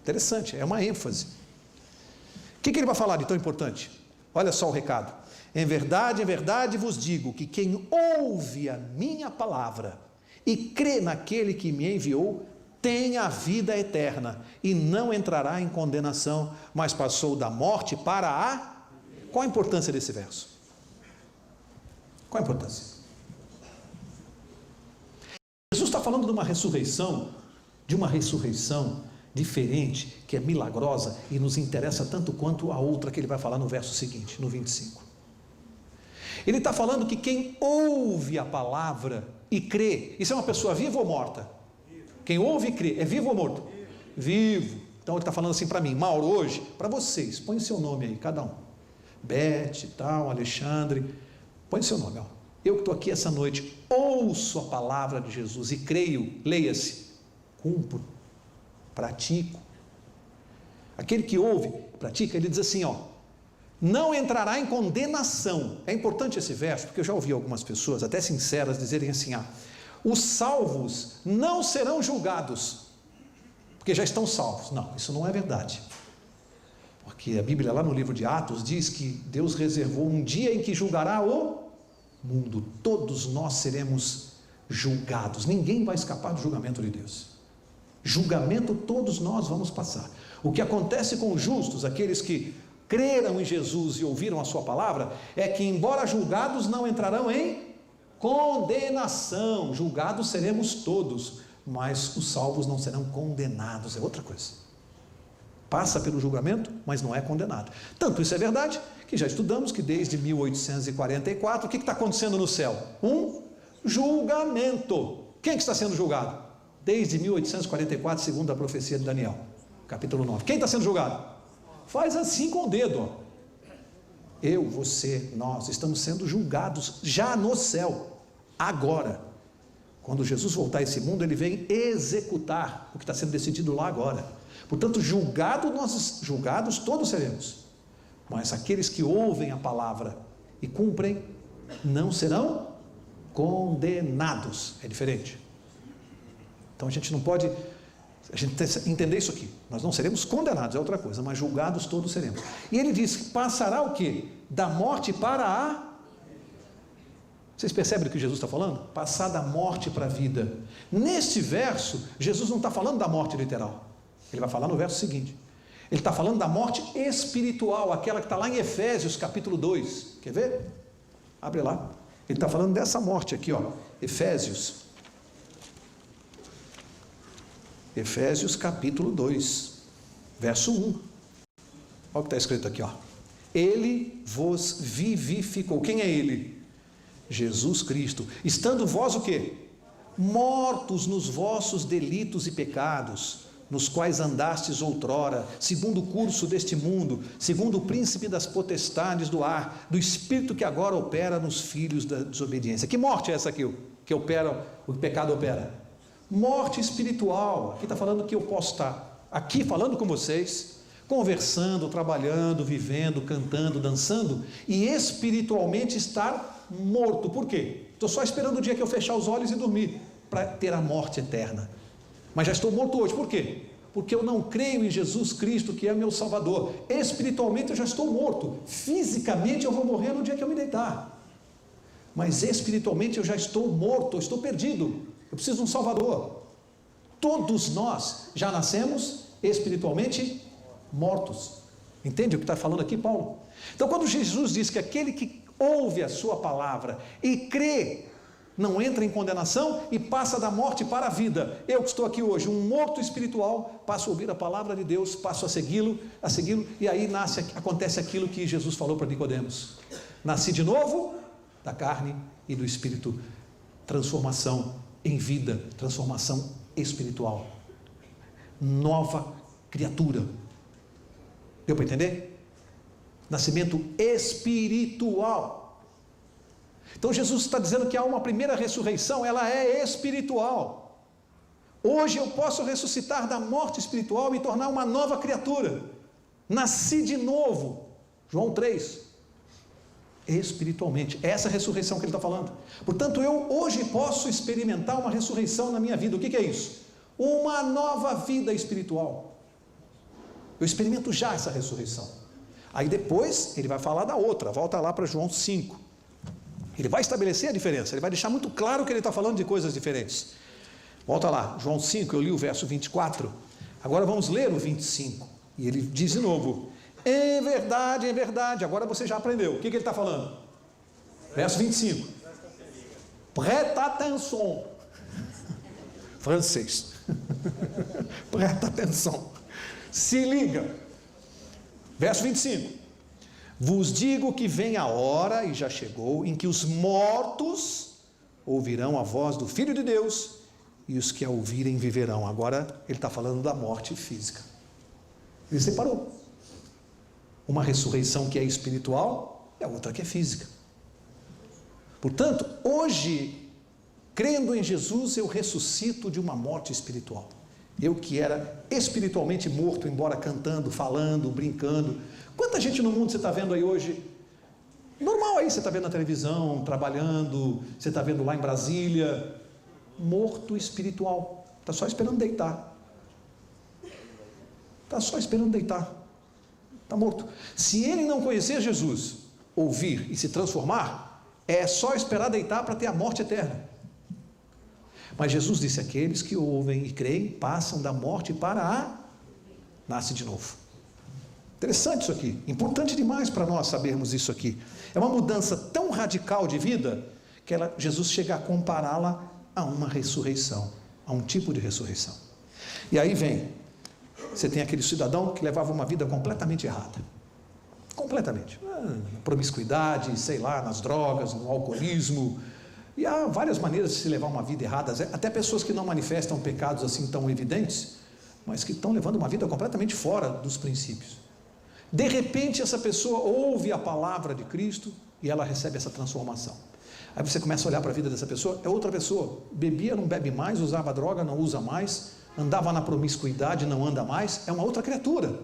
Interessante, é uma ênfase. que ele vai falar de tão importante? Olha só o recado. Em verdade vos digo que quem ouve a minha palavra e crê naquele que me enviou, tem a vida eterna e não entrará em condenação, mas passou da morte para a... Qual a importância desse verso? Qual a importância? Jesus está falando de uma ressurreição diferente, que é milagrosa e nos interessa tanto quanto a outra que ele vai falar no verso seguinte, no 25. Ele está falando que quem ouve a palavra e crê, isso é uma pessoa viva ou morta? Quem ouve e crê, é vivo ou morto? Vivo. Então ele está falando assim para mim, Mauro, hoje, para vocês, põe seu nome aí, cada um. Beth, tal, Alexandre, põe seu nome, ó. Eu que estou aqui essa noite, ouço a palavra de Jesus e creio, leia-se, cumpro, pratico. Aquele que ouve, pratica, ele diz assim, ó, não entrará em condenação. É importante esse verso, porque eu já ouvi algumas pessoas, até sinceras, dizerem assim, os salvos não serão julgados, porque já estão salvos. Não, isso não é verdade. Porque a Bíblia, lá no livro de Atos, diz que Deus reservou um dia em que julgará o mundo. Todos nós seremos julgados. Ninguém vai escapar do julgamento de Deus. Julgamento todos nós vamos passar. O que acontece com os justos, aqueles que creram em Jesus e ouviram a sua palavra, é que embora julgados não entrarão em condenação. Julgados seremos todos, mas os salvos não serão condenados, é outra coisa. Passa pelo julgamento, mas não é condenado. Tanto isso é verdade, que já estudamos que desde 1844, o que está acontecendo no céu? Um julgamento. Quem que está sendo julgado? Desde 1844, segundo a profecia de Daniel, capítulo 9. Quem está sendo julgado? Faz assim com o dedo, ó. Eu, você, nós estamos sendo julgados já no céu, agora. Quando Jesus voltar a esse mundo, ele vem executar o que está sendo decidido lá agora. Portanto, julgados todos seremos, mas aqueles que ouvem a palavra e cumprem, não serão condenados. É diferente. Então a gente não pode, a gente tem que entender isso aqui. Nós não seremos condenados, é outra coisa, mas julgados todos seremos. E ele diz que passará o quê? Da morte para a... Vocês percebem o que Jesus está falando? Passar da morte para a vida. Neste verso, Jesus não está falando da morte literal. Ele vai falar no verso seguinte. Ele está falando da morte espiritual, aquela que está lá em Efésios capítulo 2. Quer ver? Abre lá. Ele está falando dessa morte aqui, ó. Efésios capítulo 2, verso 1. Olha o que está escrito aqui, ó. Ele vos vivificou. Quem é ele? Jesus Cristo. Estando vós o quê? Mortos nos vossos delitos e pecados, nos quais andastes outrora, segundo o curso deste mundo, segundo o príncipe das potestades do ar, do espírito que agora opera nos filhos da desobediência. Que morte é essa aqui que opera, o pecado opera? Morte espiritual. Aqui está falando que eu posso estar aqui falando com vocês, conversando, trabalhando, vivendo, cantando, dançando, e espiritualmente estar morto. Por quê? Estou só esperando o dia que eu fechar os olhos e dormir, para ter a morte eterna. Mas já estou morto hoje. Por quê? Porque eu não creio em Jesus Cristo, que é meu Salvador. Espiritualmente eu já estou morto. Fisicamente eu vou morrer no dia que eu me deitar. Mas espiritualmente eu já estou morto, eu estou perdido. Eu preciso de um Salvador. Todos nós já nascemos espiritualmente mortos. Entende o que está falando aqui, Paulo? Então, quando Jesus diz que aquele que ouve a sua palavra e crê, não entra em condenação e passa da morte para a vida. Eu que estou aqui hoje, um morto espiritual, passo a ouvir a palavra de Deus, passo a segui-lo, e aí acontece aquilo que Jesus falou para Nicodemos. Nasci de novo da carne e do espírito. Transformação em vida, transformação espiritual. Nova criatura. Deu para entender? Nascimento espiritual. Então Jesus está dizendo que há uma primeira ressurreição, ela é espiritual. Hoje eu posso ressuscitar da morte espiritual e me tornar uma nova criatura. Nasci de novo. João 3. Espiritualmente. Essa é a ressurreição que ele está falando. Portanto, eu hoje posso experimentar uma ressurreição na minha vida. O que é isso? Uma nova vida espiritual. Eu experimento já essa ressurreição. Aí depois ele vai falar da outra, volta lá para João 5. Ele vai estabelecer a diferença, ele vai deixar muito claro que ele está falando de coisas diferentes. Volta lá, João 5, eu li o verso 24. Agora vamos ler o 25. E ele diz de novo: é verdade, agora você já aprendeu. O que ele está falando? Verso 25. Presta atenção. Francês. Presta atenção. Se liga. Verso 25. Vos digo que vem a hora, e já chegou, em que os mortos ouvirão a voz do Filho de Deus, e os que a ouvirem viverão. Agora ele está falando da morte física. Ele separou. Uma ressurreição que é espiritual e a outra que é física. Portanto, hoje, crendo em Jesus, eu ressuscito de uma morte espiritual. Eu que era espiritualmente morto, embora cantando, falando, brincando. Quanta gente no mundo você está vendo aí hoje? Normal aí, você está vendo na televisão, trabalhando, você está vendo lá em Brasília. Morto espiritual. Está só esperando deitar. Está só esperando deitar. Está morto. Se ele não conhecer Jesus, ouvir e se transformar, é só esperar deitar para ter a morte eterna. Mas Jesus disse: aqueles que ouvem e creem passam da morte para a nasce de novo. Interessante isso aqui, importante demais para nós sabermos isso aqui. É uma mudança tão radical de vida que Jesus chega a compará-la a uma ressurreição, a um tipo de ressurreição. E aí você tem aquele cidadão que levava uma vida completamente errada, completamente, promiscuidade, sei lá, nas drogas, no alcoolismo. E há várias maneiras de se levar uma vida errada, até pessoas que não manifestam pecados assim tão evidentes, mas que estão levando uma vida completamente fora dos princípios. De repente essa pessoa ouve a palavra de Cristo e ela recebe essa transformação. Aí você começa a olhar para a vida dessa pessoa, é outra pessoa, bebia, não bebe mais, usava droga, não usa mais, andava na promiscuidade, não anda mais, é uma outra criatura.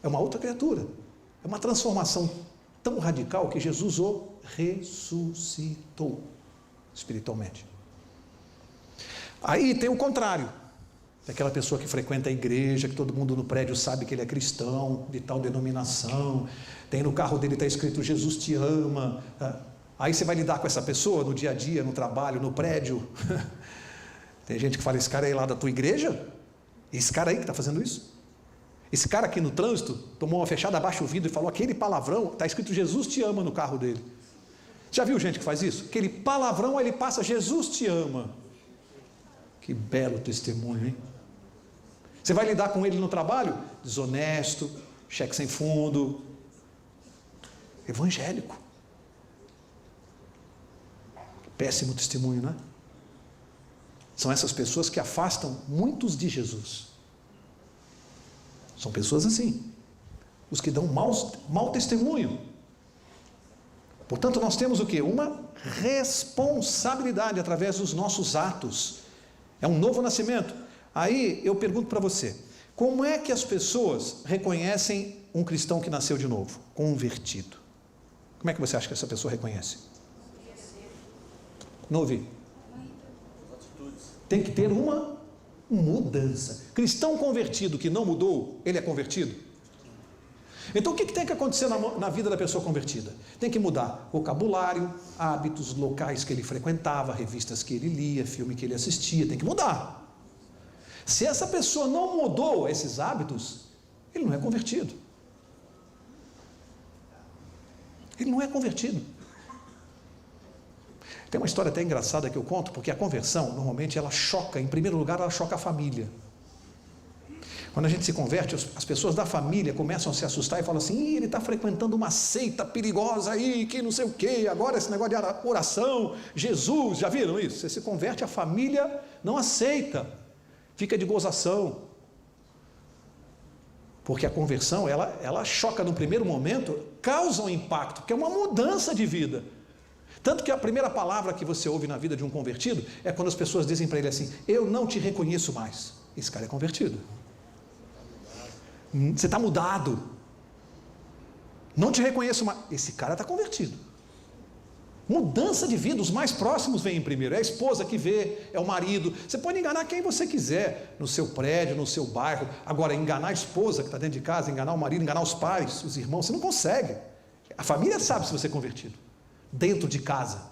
É uma outra criatura. É uma transformação tão radical que Jesus o ressuscitou espiritualmente. Aí tem o contrário, daquela pessoa que frequenta a igreja, que todo mundo no prédio sabe que ele é cristão, de tal denominação, tem no carro dele está escrito Jesus te ama. Aí você vai lidar com essa pessoa no dia a dia, no trabalho, no prédio. Tem gente que fala: esse cara aí lá da tua igreja? Esse cara aí que está fazendo isso? Esse cara aqui no trânsito tomou uma fechada, abaixa o vidro e falou aquele palavrão, está escrito Jesus te ama no carro dele. Já viu gente que faz isso? Aquele palavrão, ele passa Jesus te ama. Que belo testemunho, hein? Você vai lidar com ele no trabalho? Desonesto, cheque sem fundo, evangélico. Péssimo testemunho, não é? São essas pessoas que afastam muitos de Jesus. São pessoas assim, os que dão mau testemunho. Portanto, nós temos o quê? Uma responsabilidade através dos nossos atos. É um novo nascimento. Aí eu pergunto para você: como é que as pessoas reconhecem um cristão que nasceu de novo, convertido? Como é que você acha que essa pessoa reconhece? Não ouvi. Tem que ter uma mudança. Cristão convertido que não mudou, ele é convertido? Então o que tem que acontecer na vida da pessoa convertida? Tem que mudar vocabulário, hábitos, locais que ele frequentava, revistas que ele lia, filme que ele assistia, tem que mudar. Se essa pessoa não mudou esses hábitos, ele não é convertido. Ele não é convertido. Tem uma história até engraçada que eu conto, porque a conversão, normalmente, ela choca, em primeiro lugar, ela choca a família. Quando a gente se converte, as pessoas da família começam a se assustar e falam assim: ele está frequentando uma seita perigosa aí, que não sei o quê, agora esse negócio de oração, Jesus, já viram isso? Você se converte, a família não aceita, fica de gozação. Porque a conversão, ela choca no primeiro momento, causa um impacto, porque é uma mudança de vida. Tanto que a primeira palavra que você ouve na vida de um convertido é quando as pessoas dizem para ele assim: eu não te reconheço mais. Esse cara é convertido. Você está mudado. Não te reconheço mais. Esse cara está convertido. Mudança de vida, os mais próximos vêm primeiro, é a esposa que vê, é o marido. Você pode enganar quem você quiser, no seu prédio, no seu bairro. Agora, enganar a esposa que está dentro de casa, enganar o marido, enganar os pais, os irmãos, você não consegue. A família sabe se você é convertido. Dentro de casa,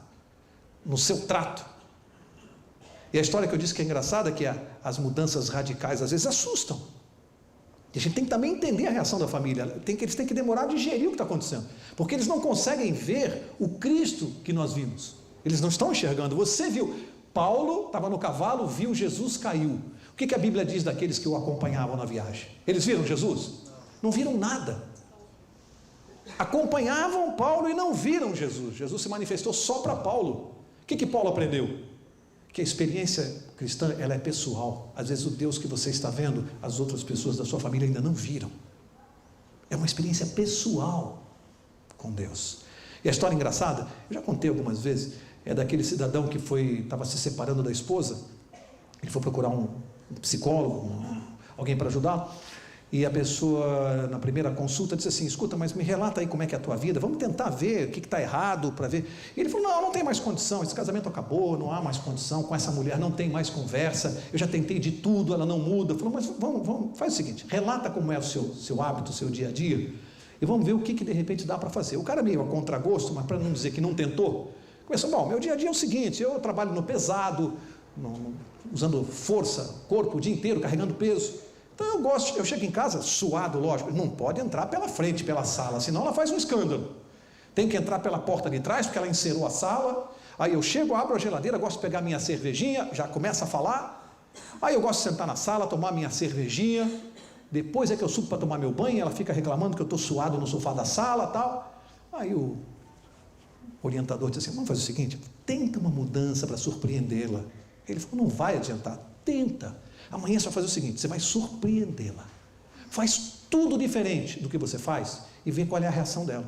no seu trato. E a história que eu disse que é engraçada, que as mudanças radicais às vezes assustam. E a gente tem que também entender a reação da família. Eles têm que demorar a digerir o que está acontecendo. Porque eles não conseguem ver o Cristo que nós vimos. Eles não estão enxergando. Você viu, Paulo estava no cavalo, viu Jesus, caiu. O que a Bíblia diz daqueles que o acompanhavam na viagem? Eles viram Jesus? Não viram nada. Acompanhavam Paulo e não viram Jesus. Jesus se manifestou só para Paulo. O que Paulo aprendeu? Que a experiência cristã, ela é pessoal. Às vezes o Deus que você está vendo, as outras pessoas da sua família ainda não viram. É uma experiência pessoal com Deus. E a história engraçada, eu já contei algumas vezes, é daquele cidadão que estava se separando da esposa. Ele foi procurar um psicólogo, alguém para ajudá-lo. E a pessoa, na primeira consulta, disse assim: escuta, mas me relata aí como é que é a tua vida, vamos tentar ver o que está errado, para ver. E ele falou: não tem mais condição, esse casamento acabou, não há mais condição, com essa mulher não tem mais conversa, eu já tentei de tudo, ela não muda. Falou: mas vamos, faz o seguinte, relata como é o seu hábito, o seu dia a dia, e vamos ver o que de repente dá para fazer. O cara meio a contragosto, mas para não dizer que não tentou, começou: bom, meu dia a dia é o seguinte, eu trabalho no pesado, usando força, corpo o dia inteiro, carregando peso. Então eu chego em casa suado, lógico, não pode entrar pela frente, pela sala, senão ela faz um escândalo. Tem que entrar pela porta de trás, porque ela encerou a sala. Aí eu chego, abro a geladeira, gosto de pegar minha cervejinha, já começa a falar. Aí eu gosto de sentar na sala, tomar minha cervejinha. Depois é que eu subo para tomar meu banho, ela fica reclamando que eu estou suado no sofá da sala, tal. Aí o orientador disse assim: vamos fazer o seguinte, tenta uma mudança para surpreendê-la. Ele falou: não vai adiantar, tenta. Amanhã você vai fazer o seguinte, você vai surpreendê-la. Faz tudo diferente do que você faz e vê qual é a reação dela.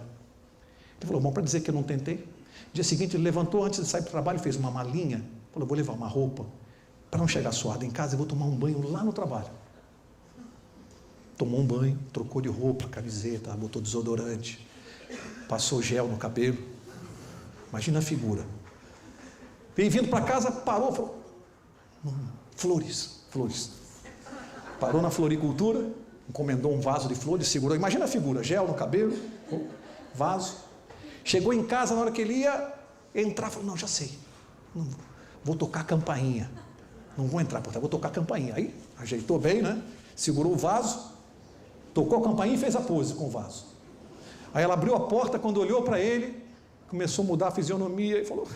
Ele falou: bom, para dizer que eu não tentei. No dia seguinte ele levantou, antes de sair para o trabalho, fez uma malinha. Falou: vou levar uma roupa para não chegar suado em casa, eu vou tomar um banho lá no trabalho. Tomou um banho, trocou de roupa, camiseta, botou desodorante, passou gel no cabelo. Imagina a figura. Veio vindo para casa, parou, falou: flores. Parou na floricultura, encomendou um vaso de flores, segurou. Imagina a figura: gel no cabelo, vaso. Chegou em casa, na hora que ele ia entrar, falou: não, já sei, não, vou tocar a campainha. Não vou entrar, vou tocar a campainha. Aí ajeitou bem, né? Segurou o vaso, tocou a campainha e fez a pose com o vaso. Aí ela abriu a porta, quando olhou para ele, começou a mudar a fisionomia e falou: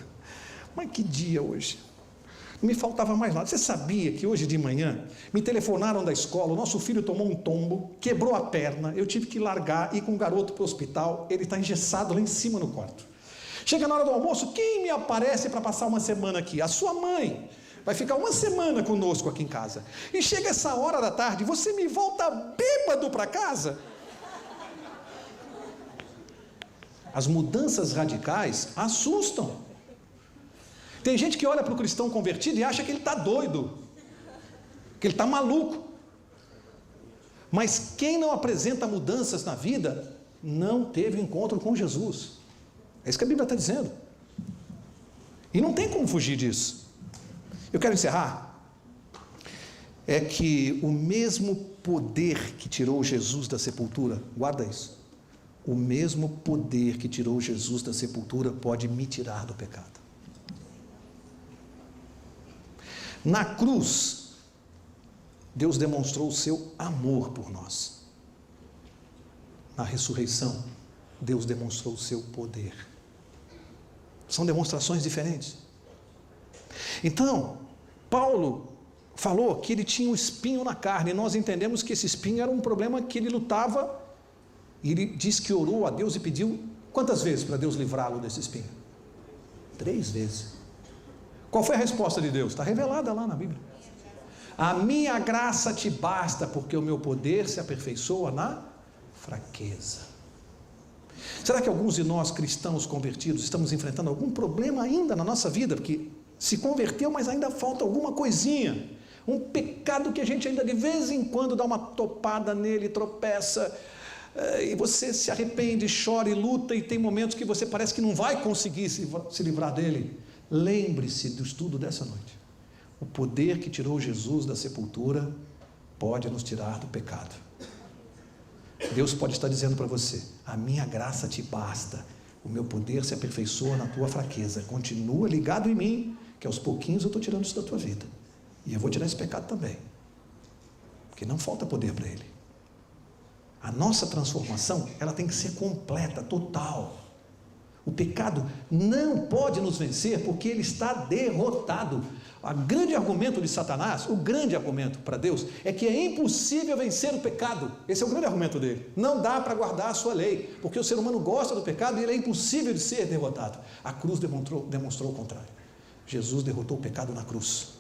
mas que dia hoje? Não me faltava mais nada. Você sabia que hoje de manhã me telefonaram da escola, o nosso filho tomou um tombo, quebrou a perna, eu tive que largar, ir com o garoto para o hospital, ele está engessado lá em cima no quarto. Chega na hora do almoço, quem me aparece para passar uma semana aqui? A sua mãe. Vai ficar uma semana conosco aqui em casa. E chega essa hora da tarde, você me volta bêbado para casa? As mudanças radicais assustam. Tem gente que olha para o cristão convertido e acha que ele está doido, que ele está maluco. Mas quem não apresenta mudanças na vida, não teve encontro com Jesus. É isso que a Bíblia está dizendo. E não tem como fugir disso. Eu quero encerrar. É que o mesmo poder que tirou Jesus da sepultura, guarda isso, o mesmo poder que tirou Jesus da sepultura pode me tirar do pecado. Na cruz, Deus demonstrou o seu amor por nós. Na ressurreição, Deus demonstrou o seu poder. São demonstrações diferentes. Então, Paulo falou que ele tinha um espinho na carne, e nós entendemos que esse espinho era um problema que ele lutava, e ele diz que orou a Deus e pediu quantas vezes para Deus livrá-lo desse espinho? 3 vezes. Qual foi a resposta de Deus? Está revelada lá na Bíblia. A minha graça te basta, porque o meu poder se aperfeiçoa na fraqueza. Será que alguns de nós cristãos convertidos estamos enfrentando algum problema ainda na nossa vida? Porque se converteu, mas ainda falta alguma coisinha. Um pecado que a gente ainda de vez em quando dá uma topada nele, tropeça. e você se arrepende, chora e luta, e tem momentos que você parece que não vai conseguir se livrar dele. Lembre-se do estudo dessa noite. O poder que tirou Jesus da sepultura pode nos tirar do pecado. Deus pode estar dizendo para você: a minha graça te basta, o meu poder se aperfeiçoa na tua fraqueza. Continua ligado em mim, que aos pouquinhos eu estou tirando isso da tua vida, e eu vou tirar esse pecado também, porque não falta poder para ele. A nossa transformação, ela tem que ser completa, total. O pecado não pode nos vencer, porque ele está derrotado. O grande argumento de Satanás, o grande argumento para Deus, é que é impossível vencer o pecado. Esse é o grande argumento dele. Não dá para guardar a sua lei, porque o ser humano gosta do pecado e ele é impossível de ser derrotado. A cruz demonstrou o contrário. Jesus derrotou o pecado na cruz.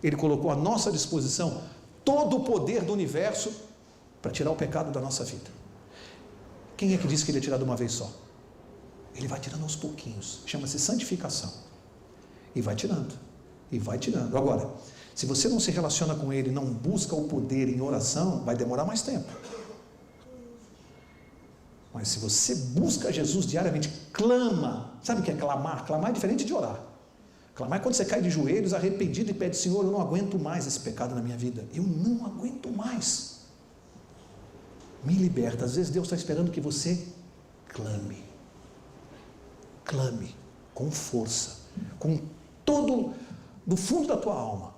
Ele colocou à nossa disposição todo o poder do universo para tirar o pecado da nossa vida. Quem é que disse que ele ia tirar de uma vez só? Ele vai tirando aos pouquinhos, chama-se santificação, e vai tirando, e vai tirando. Agora, se você não se relaciona com ele, não busca o poder em oração, vai demorar mais tempo. Mas se você busca Jesus diariamente, clama. Sabe o que é clamar? Clamar é diferente de orar. Clamar é quando você cai de joelhos, arrependido, e pede: Senhor, eu não aguento mais esse pecado na minha vida, eu não aguento mais, me liberta. Às vezes Deus está esperando que você clame. Clame com força, com todo, do fundo da tua alma,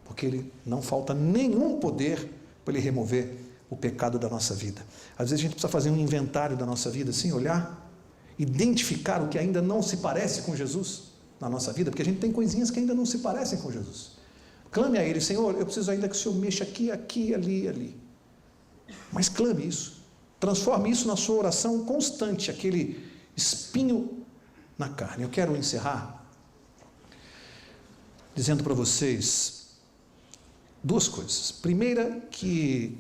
porque ele não falta nenhum poder para ele remover o pecado da nossa vida. Às vezes a gente precisa fazer um inventário da nossa vida, assim, olhar, identificar o que ainda não se parece com Jesus na nossa vida, porque a gente tem coisinhas que ainda não se parecem com Jesus. Clame a ele: Senhor, eu preciso ainda que o Senhor mexa aqui, aqui, ali, ali. Mas clame isso, transforme isso na sua oração constante, aquele espinho na carne. Eu quero encerrar dizendo para vocês duas coisas. Primeira, que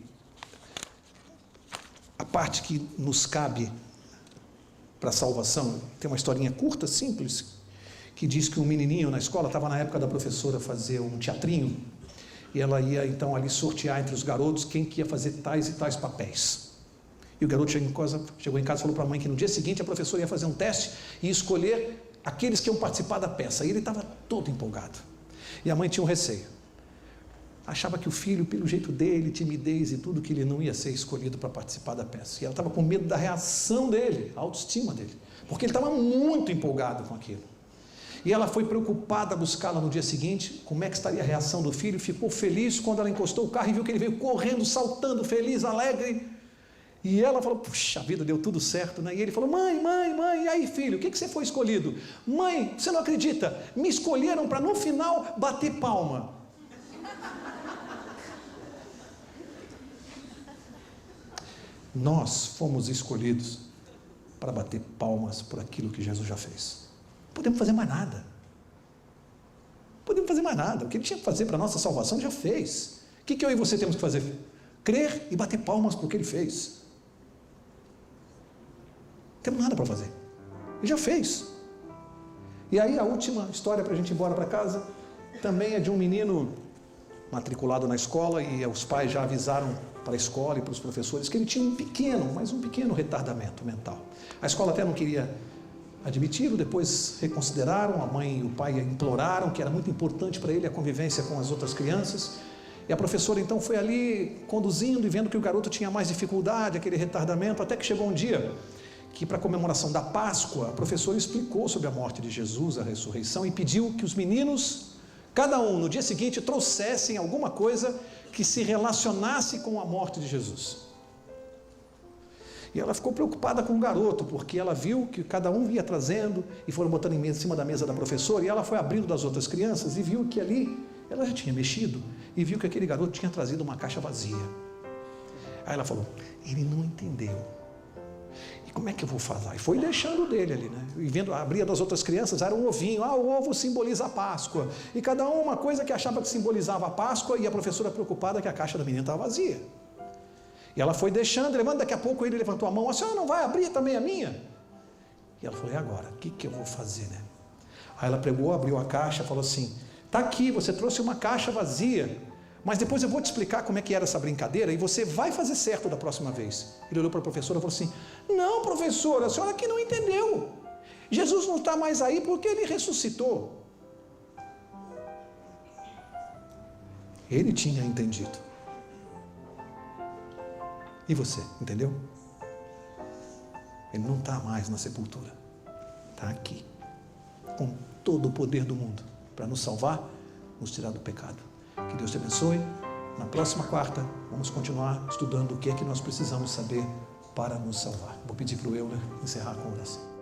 a parte que nos cabe para a salvação, tem uma historinha curta, simples, que diz que um menininho na escola, estava na época da professora fazer um teatrinho, e ela ia então ali sortear entre os garotos quem que ia fazer tais e tais papéis. E o garoto chegou em casa e falou para a mãe que no dia seguinte a professora ia fazer um teste e escolher aqueles que iam participar da peça. E ele estava todo empolgado. E a mãe tinha um receio. Achava que o filho, pelo jeito dele, timidez e tudo, que ele não ia ser escolhido para participar da peça. E ela estava com medo da reação dele, a autoestima dele, porque ele estava muito empolgado com aquilo. E ela foi preocupada buscá-la no dia seguinte, como é que estaria a reação do filho. Ficou feliz quando ela encostou o carro e viu que ele veio correndo, saltando, feliz, alegre. E ela falou: puxa vida, deu tudo certo, né? E ele falou: mãe, e aí, filho, o que você foi escolhido? Mãe, você não acredita, me escolheram para no final bater palma. Nós fomos escolhidos para bater palmas por aquilo que Jesus já fez. Não podemos fazer mais nada. Não podemos fazer mais nada. O que ele tinha que fazer para a nossa salvação, ele já fez. O que eu e você temos que fazer? Crer e bater palmas por que ele fez. Não temos nada para fazer. Ele já fez. E aí a última história para a gente ir embora para casa, também é de um menino matriculado na escola, e os pais já avisaram para a escola e para os professores que ele tinha um pequeno retardamento mental. A escola até não queria admiti-lo, depois reconsideraram, a mãe e o pai imploraram, que era muito importante para ele a convivência com as outras crianças. E a professora então foi ali conduzindo e vendo que o garoto tinha mais dificuldade, aquele retardamento, até que chegou um dia que, para a comemoração da Páscoa, a professora explicou sobre a morte de Jesus, a ressurreição, e pediu que os meninos, cada um no dia seguinte, trouxessem alguma coisa que se relacionasse com a morte de Jesus. E ela ficou preocupada com o garoto, porque ela viu que cada um ia trazendo e foram botando em cima da mesa da professora, e ela foi abrindo das outras crianças e viu que ali ela já tinha mexido e viu que aquele garoto tinha trazido uma caixa vazia. Aí ela falou: ele não entendeu. E como é que eu vou fazer? E foi deixando dele ali, né? E vendo, abria das outras crianças, era um ovinho. O ovo simboliza a Páscoa. E cada um uma coisa que achava que simbolizava a Páscoa, e a professora preocupada que a caixa da menina estava vazia. E ela foi deixando, levando, daqui a pouco ele levantou a mão: a senhora não vai abrir também a minha? E ela falou: e agora? O que eu vou fazer, né? Aí ela pegou, abriu a caixa, falou assim: está aqui, você trouxe uma caixa vazia, mas depois eu vou te explicar como é que era essa brincadeira e você vai fazer certo da próxima vez. Ele olhou para a professora e falou assim: não, professora, a senhora que não entendeu. Jesus não está mais aí porque ele ressuscitou. Ele tinha entendido. E você, entendeu? Ele não está mais na sepultura. Está aqui, com todo o poder do mundo, para nos salvar, nos tirar do pecado. Que Deus te abençoe. Na próxima quarta, vamos continuar estudando o que é que nós precisamos saber para nos salvar. Vou pedir para o Euler encerrar com oração.